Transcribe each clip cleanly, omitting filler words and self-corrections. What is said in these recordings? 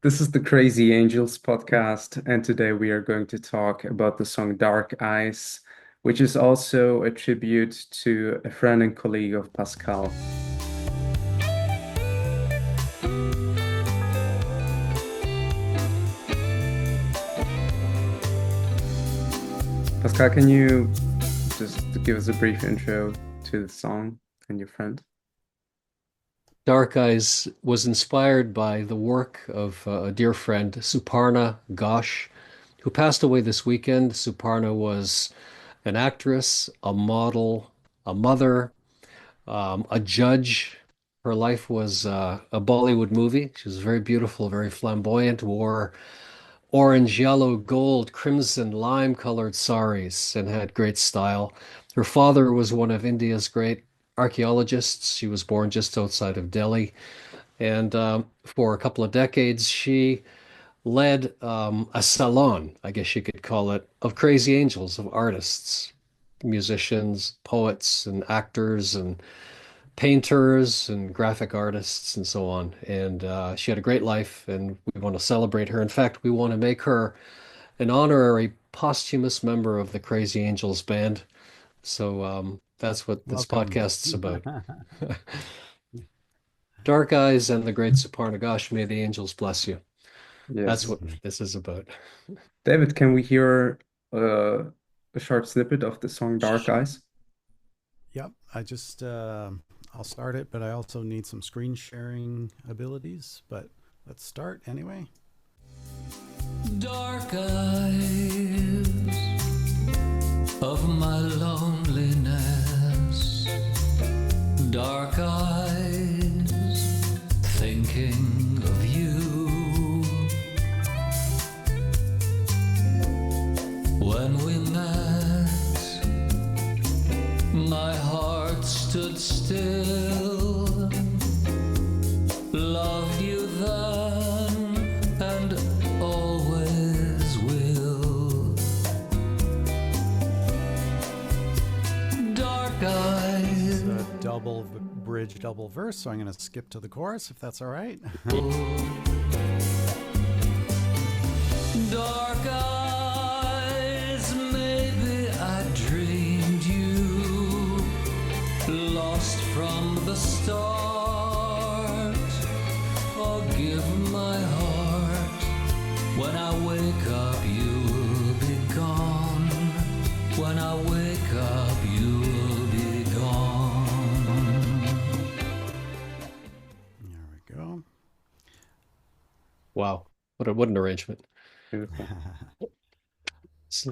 This is the Crazy Angels podcast, and today we are going to talk about the song Dark Eyes, which is also a tribute to a friend and colleague of Pascal. Pascal, can you just give us a brief intro to the song and your friend? Dark Eyes was inspired by the work of a dear friend, Suparna Ghosh, who passed away this weekend. Suparna was an actress, a model, a mother, a judge. Her life was a Bollywood movie. She was very beautiful, very flamboyant, wore orange, yellow, gold, crimson, lime-colored saris and had great style. Her father was one of India's great archaeologists. She was born just outside of Delhi. And for a couple of decades, she led a salon, I guess you could call it, of crazy angels, of artists, musicians, poets, and actors, and painters, and graphic artists, and so on. And she had a great life, and we want to celebrate her. In fact, we want to make her an honorary posthumous member of the Crazy Angels band. So that's what this Welcome. podcast's about. Dark Eyes and the Great Suparna. Gosh, may the angels bless you. That's Yes. what this is about. David, can we hear uh, a short snippet of the song Dark Eyes? Yep, I'll start it, but I also need some screen sharing abilities. But let's start anyway. Dark eyes of my loneliness, dark eyes thinking of you. When we met, my heart stood still, loved you then and always will. Dark eyes. It's a double bridge, double verse, so I'm going to skip to the chorus if that's all right. Dark eyes, maybe I dreamed you, lost from the start. Forgive my heart, when I wake up you'll be gone. When I wake up you'll be gone. There we go. Wow, what an arrangement. Beautiful. Just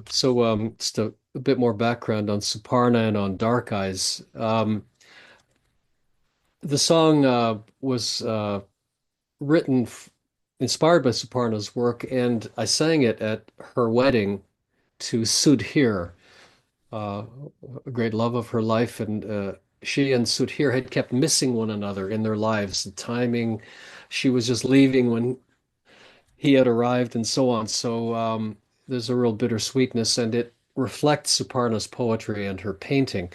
a bit more background on Suparna and on Dark Eyes. The song was written, inspired by Suparna's work, and I sang it at her wedding to Sudhir, uh, a great love of her life, and she and Sudhir had kept missing one another in their lives. The timing, she was just leaving when he had arrived, and so on. So there's a real bittersweetness, and it reflects Suparna's poetry and her painting.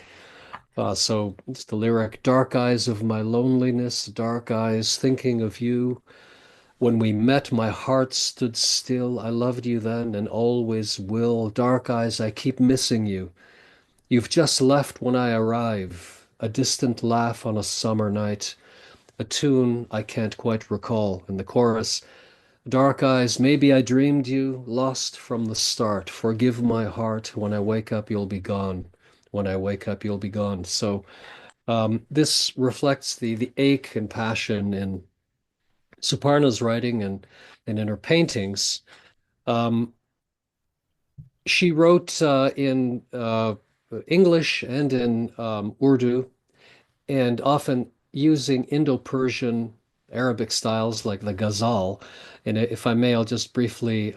So it's the lyric, dark eyes of my loneliness, dark eyes thinking of you. When we met, my heart stood still. I loved you then and always will. Dark eyes, I keep missing you. You've just left when I arrive. A distant laugh on a summer night. A tune I can't quite recall. And the chorus, dark eyes, maybe I dreamed you, lost from the start. Forgive my heart. When I wake up, you'll be gone. When I wake up, you'll be gone. So this reflects the ache and passion in Suparna's writing and in her paintings. Um, she wrote in English and in Urdu, and often using Indo-Persian Arabic styles like the Ghazal. And if I may, I'll just briefly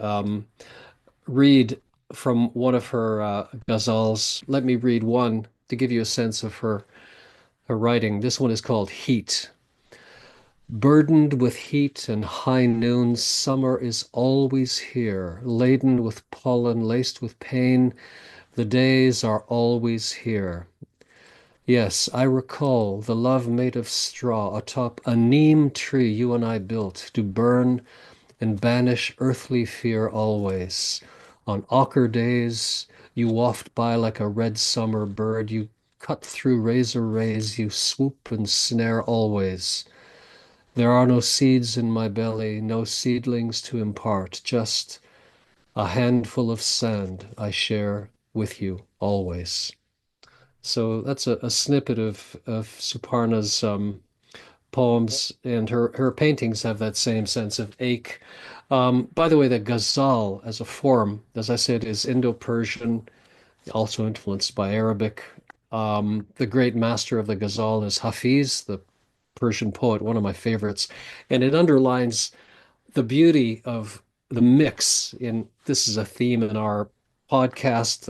read from one of her ghazals. Let me read one to give you a sense of her writing. This one is called Heat. Burdened with heat and high noon, summer is always here, laden with pollen, laced with pain. The days are always here. Yes, I recall the love made of straw atop a neem tree you and I built to burn and banish earthly fear always. On ochre days, you waft by like a red summer bird. You cut through razor rays, you swoop and snare always. There are no seeds in my belly, no seedlings to impart, just a handful of sand I share with you always. So that's a snippet of Suparna's poems, and her paintings have that same sense of ache. By the way, the Ghazal as a form, as I said, is Indo-Persian, also influenced by Arabic. The great master of the Ghazal is Hafiz, the Persian poet, one of my favorites, and it underlines the beauty of the mix in this is a theme in our podcast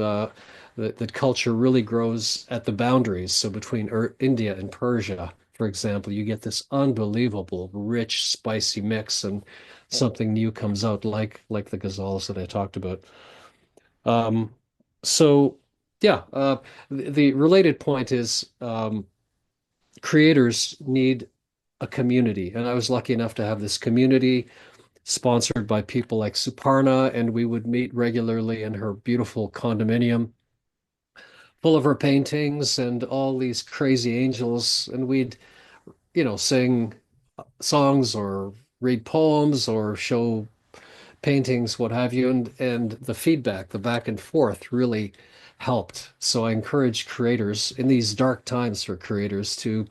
that culture really grows at the boundaries. So between India and Persia, for example, you get this unbelievable, rich, spicy mix, and something new comes out, like the ghazals that I talked about. Um, so yeah, the related point is creators need a community, and I was lucky enough to have this community sponsored by people like Suparna, and we would meet regularly in her beautiful condominium full of her paintings and all these crazy angels. And we'd, sing songs or read poems or show paintings, what have you. And the feedback, the back and forth really helped. So I encourage creators in these dark times for creators to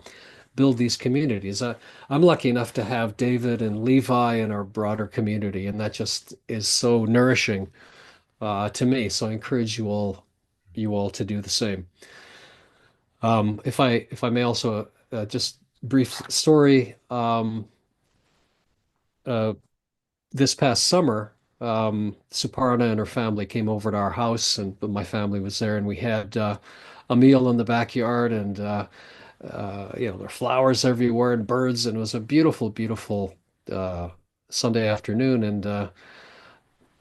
build these communities. I'm lucky enough to have David and Levi in our broader community, and that just is so nourishing to me. So I encourage you all to do the same. If I may also just brief story. Uh, this past summer, Suparna and her family came over to our house, and my family was there, and we had a meal in the backyard, and there are flowers everywhere and birds, and it was a beautiful, beautiful uh, Sunday afternoon. And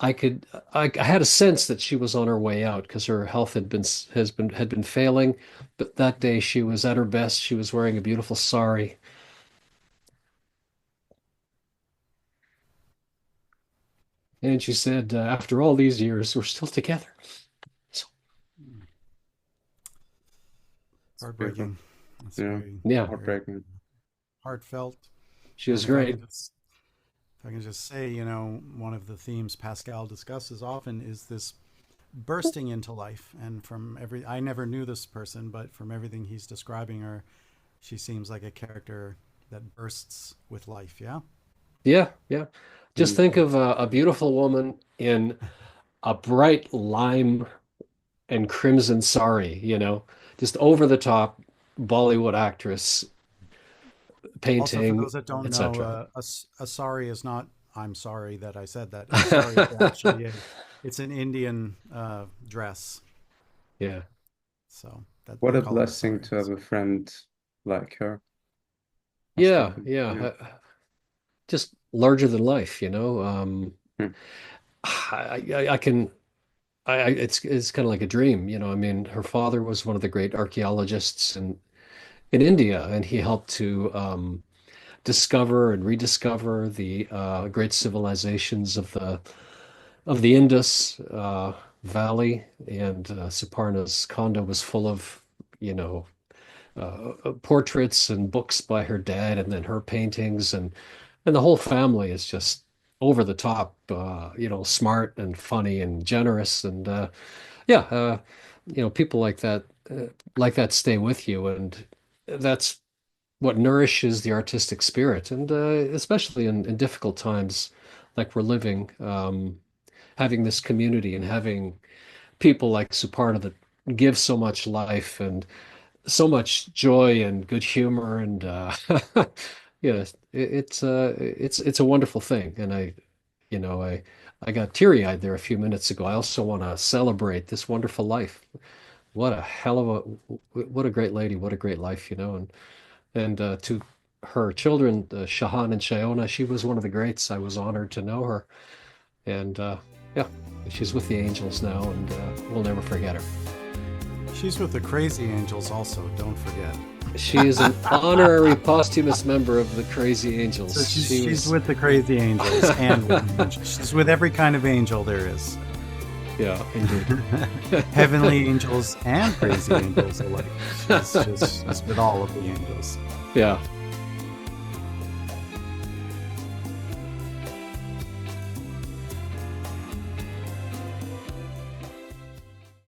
I had a sense that she was on her way out because her health had been failing. But that day she was at her best. She was wearing a beautiful sari, and she said, "After all these years, we're still together." So It's beautiful. Heartbreaking. It's Yeah, very, yeah, very heartbreaking. heartfelt. she was And great. if I can just say, one of the themes Pascal discusses often is this bursting into life. And I never knew this person, but from everything he's describing her, she seems like a character that bursts with life. Yeah. Yeah, yeah. Just think Mm. of a beautiful woman in a bright lime and crimson sari, just over the top Bollywood actress Also, for painting, those that don't know, etc. a sari is not, I'm sorry that I said that. A sari is actually it's an Indian dress. Yeah. So that What they a call it a blessing sari. to have a friend like her. Must have Yeah, been. yeah. Yeah. Just larger than life. Hmm. I can it's kind of like a dream. I mean, her father was one of the great archaeologists in India, and he helped to discover and rediscover the great civilizations of the Indus Valley, and Suparna's condo was full of, you know, portraits and books by her dad, and then her paintings, and the whole family is just over the top, smart and funny and generous, and yeah, people like that stay with you, and that's what nourishes the artistic spirit, and especially in difficult times like we're living, having this community and having people like Suparna that give so much life and so much joy and good humor, and yeah, it's a wonderful thing. And I got teary-eyed there a few minutes ago. I also want to celebrate this wonderful life. What a great lady, what a great life, and to her children, Shahan and Shayona, she was one of the greats. I was honored to know her, and yeah, she's with the angels now, and we'll never forget her. She's with the crazy angels also, don't forget. She is an honorary posthumous member of the Crazy Angels. So she's with the Crazy Angels and with the angels. She's with every kind of angel there is. Yeah, indeed. Heavenly angels and crazy angels alike. She's with all of the angels. Yeah.